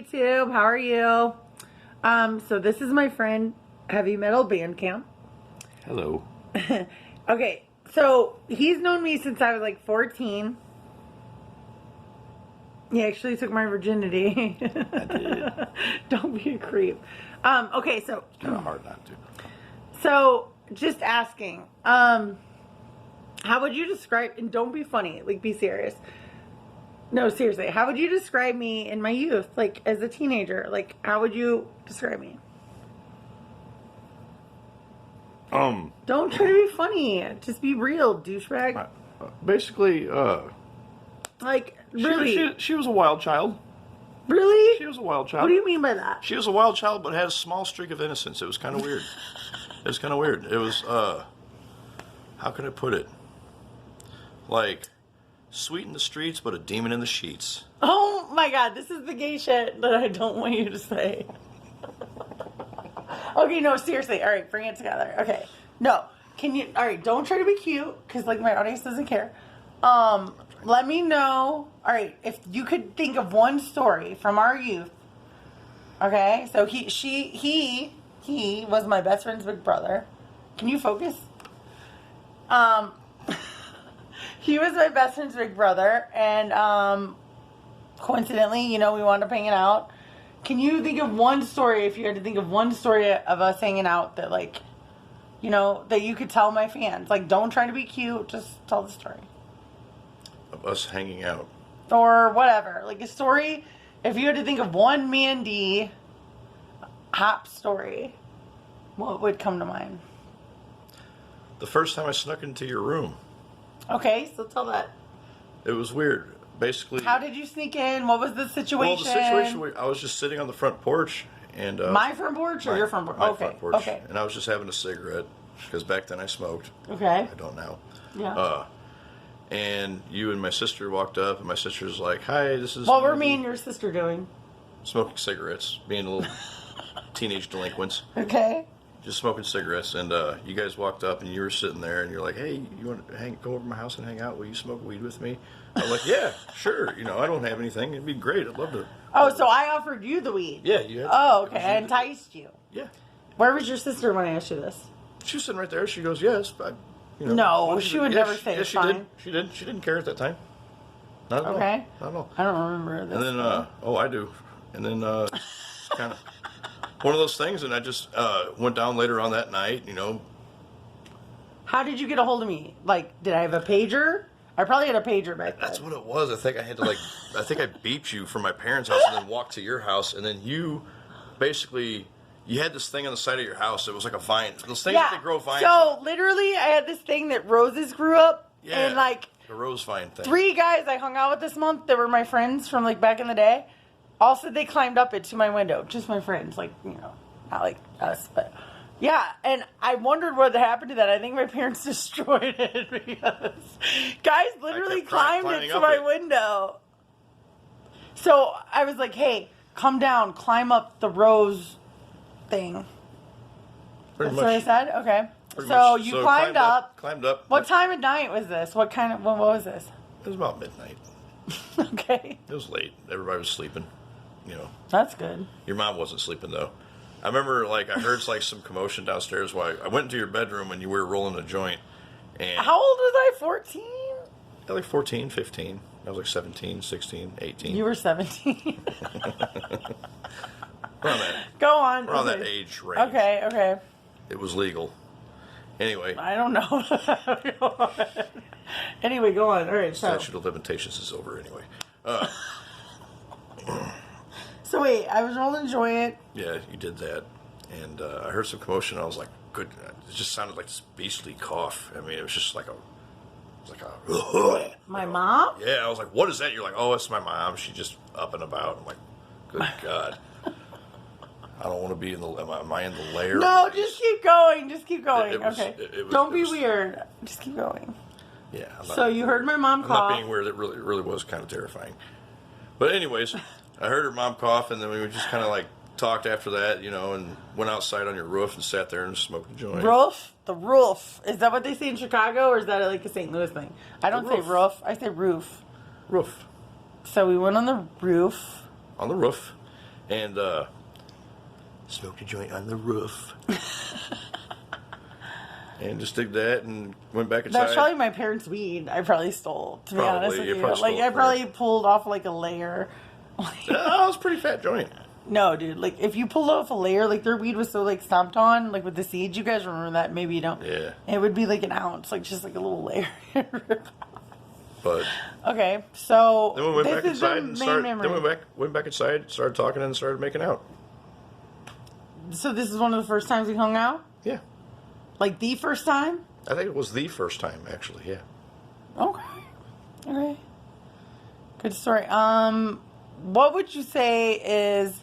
YouTube. How are you? So this is my friend, Heavy Metal Bandcamp. Hello. Okay, so he's known me since I was like 14. He actually took my virginity. I did. Don't be a creep. Okay, so It's kind of hard not to. So just asking, how would you describe? And don't be funny. Like, be serious. No, seriously. How would you describe me in my youth, like as a teenager? Like, how would you describe me? Don't try to be funny. Just be real, douchebag. Basically, like, really? She was a wild child. Really? She was a wild child. What do you mean by that? She was a wild child, but had a small streak of innocence. It was kind of weird. It was kind of weird. It was, how can I put it? Like, sweet in the streets, but a demon in the sheets. Oh my god, this is the gay shit that I don't want you to say. Okay, no, seriously. All right, bring it together. Okay. No. Can you... All right, don't try to be cute, because, like, my audience doesn't care. Let me know... All right, if you could think of one story from our youth. Okay? So, he was my best friend's big brother. Can you focus? He was my best friend's big brother, and, coincidentally, you know, we wound up hanging out. Can you think of one story, if you had to think of one story of us hanging out that, like, you know, that you could tell my fans? Like, don't try to be cute, just tell the story. Of us hanging out. Or whatever. Like, a story, if you had to think of one Mandy hop story, what would come to mind? The first time I snuck into your room. Okay, so tell that. It was weird. Basically... How did you sneak in? What was the situation? Well, the situation, I was just sitting on the front porch, and... my front porch or your front porch? My Okay, front porch. Okay. And I was just having a cigarette, because back then I smoked. Okay. I don't now. Yeah. And you and my sister walked up, and my sister's like, "Hi, this is..." What were me and your sister doing? Smoking cigarettes, being little teenage delinquents. Okay. Just smoking cigarettes, and you guys walked up, and you were sitting there, and you're like, "Hey, you want to go over to my house and hang out? Will you smoke weed with me?" I'm like, "Yeah, sure. You know, I don't have anything. It'd be great. I'd love to." Oh, so I offered you the weed. Yeah, you had. Oh, okay. I enticed you. Yeah. Where was your sister when I asked you this? She was sitting right there. She goes, "Yes, but." You know, no, she would never say it's fine. She didn't care at that time. Not at all. Okay. Not at all. I don't remember this. And then, oh, I do. And then, it's kind of one of those things. And I just went down later on that night. You know. How did you get a hold of me? Like, did I have a pager? I probably had a pager back then. That's what it was. I think I had to I think I beeped you from my parents' house and then walked to your house, and then you basically. You had this thing on the side of your house. It was like a vine. Those things that they grow vines. So literally, I had this thing that roses grew up, and like the rose vine thing. 3 guys I hung out with this month that were my friends from like back in the day. All said they climbed up it to my window. Just my friends, like, you know, not like us, but yeah. And I wondered what happened to that. I think my parents destroyed it because guys literally climbed it to my window. So I was like, "Hey, come down, climb up the rose thing." That's what I said? Okay. So you climbed up. Climbed up. What time of night was this? What was this? It was about midnight. Okay. It was late. Everybody was sleeping. You know. That's good. Your mom wasn't sleeping, though. I remember, like, I heard, like, some commotion downstairs while I went into your bedroom and you were rolling a joint. And how old was I? 14? Yeah, like 14, 15. I was like 17, 16, 18. You were 17. Go on. We're on that age range. Okay. It was legal. Anyway. I don't know. Anyway, go on. All right. Statute of limitations is over anyway. So wait, I was rolling a joint. Yeah, you did that. And I heard some commotion. I was like, good. It just sounded like this beastly cough. I mean, it was just like a... My mom? Yeah, I was like, what is that? You're like, oh, it's my mom. She's just up and about. I'm like, good God. I don't want to be in the... Am I in the lair? No, just keep going. Okay. Don't be was, weird. Just keep going. Yeah. So you heard my mom cough. I'm not being weird. It really was kind of terrifying. But anyways, I heard her mom cough, and then we just kind of like talked after that, you know, and went outside on your roof and sat there and smoked a joint. Roof? The roof. Is that what they say in Chicago, or is that like a St. Louis thing? I don't say roof. I say roof. Roof. So we went on the roof. On the roof. and smoked a joint on the roof. And just did that and went back inside. That's probably my parents' weed. I probably stole, to be honest with you. Like, I probably pulled off like a layer. Oh, it was a pretty fat joint. No, dude. Like, if you pulled off a layer, like, their weed was so, like, stomped on, like, with the seeds. You guys remember that? Maybe you don't. Yeah. It would be, like, an ounce. Like, just, like, a little layer. But... Okay, so... Then we went back inside and started... Then we went back inside, started talking, and started making out. So this is one of the first times we hung out? Yeah. Like, the first time? I think it was the first time, actually, yeah. Okay. Good story. What would you say is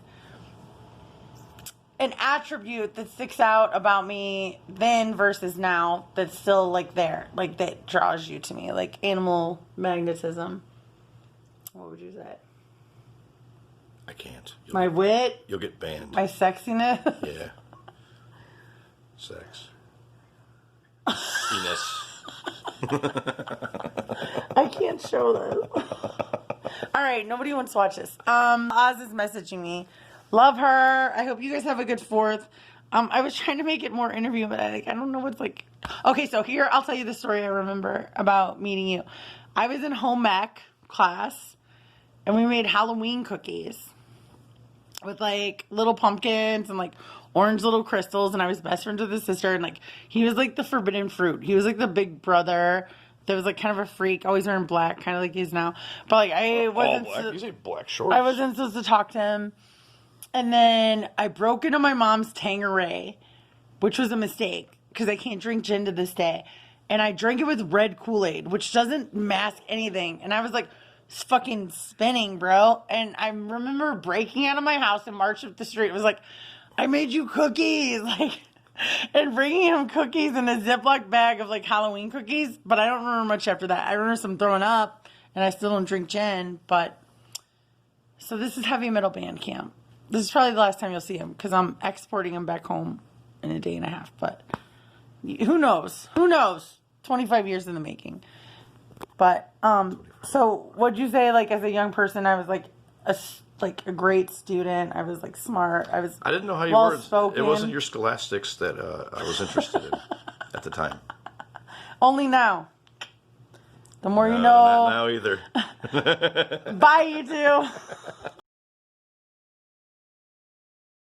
an attribute that sticks out about me then versus now that's still, like, there? Like, that draws you to me? Like, animal magnetism. What would you say? I can't. My wit? You'll get banned. My sexiness? Yeah. Sex. Penis. I can't show this. All right, nobody wants to watch this. Oz is messaging me. Love her. I hope you guys have a good 4th. I was trying to make it more interview, but I don't know what's like. Okay, so here I'll tell you the story I remember about meeting you. I was in home ec class, and we made Halloween cookies with like little pumpkins and like orange little crystals, and I was best friends with his sister, and like he was like the forbidden fruit. He was like the big brother that was like kind of a freak, always wearing black, kind of like he is now. But like I wasn't. All black. You say black shorts. I wasn't supposed to talk to him, and then I broke into my mom's Tanqueray, which was a mistake because I can't drink gin to this day, and I drank it with red Kool-Aid, which doesn't mask anything, and I was like fucking spinning, bro. And I remember breaking out of my house and marching up the street. It was like, I made you cookies, like, and bringing him cookies in a Ziploc bag of like Halloween cookies. But I don't remember much after that. I remember some throwing up, and I still don't drink gin. But so this is Heavy Metal Bandcamp. This is probably the last time you'll see him because I'm exporting him back home in a day and a half. But who knows? Who knows? 25 years in the making. But so what'd you say? Like, as a young person, I was like a great student. I was like smart. I didn't know how you were. It wasn't your scholastics that I was interested in at the time. Only now. The more you know. Not now either. Bye, you two.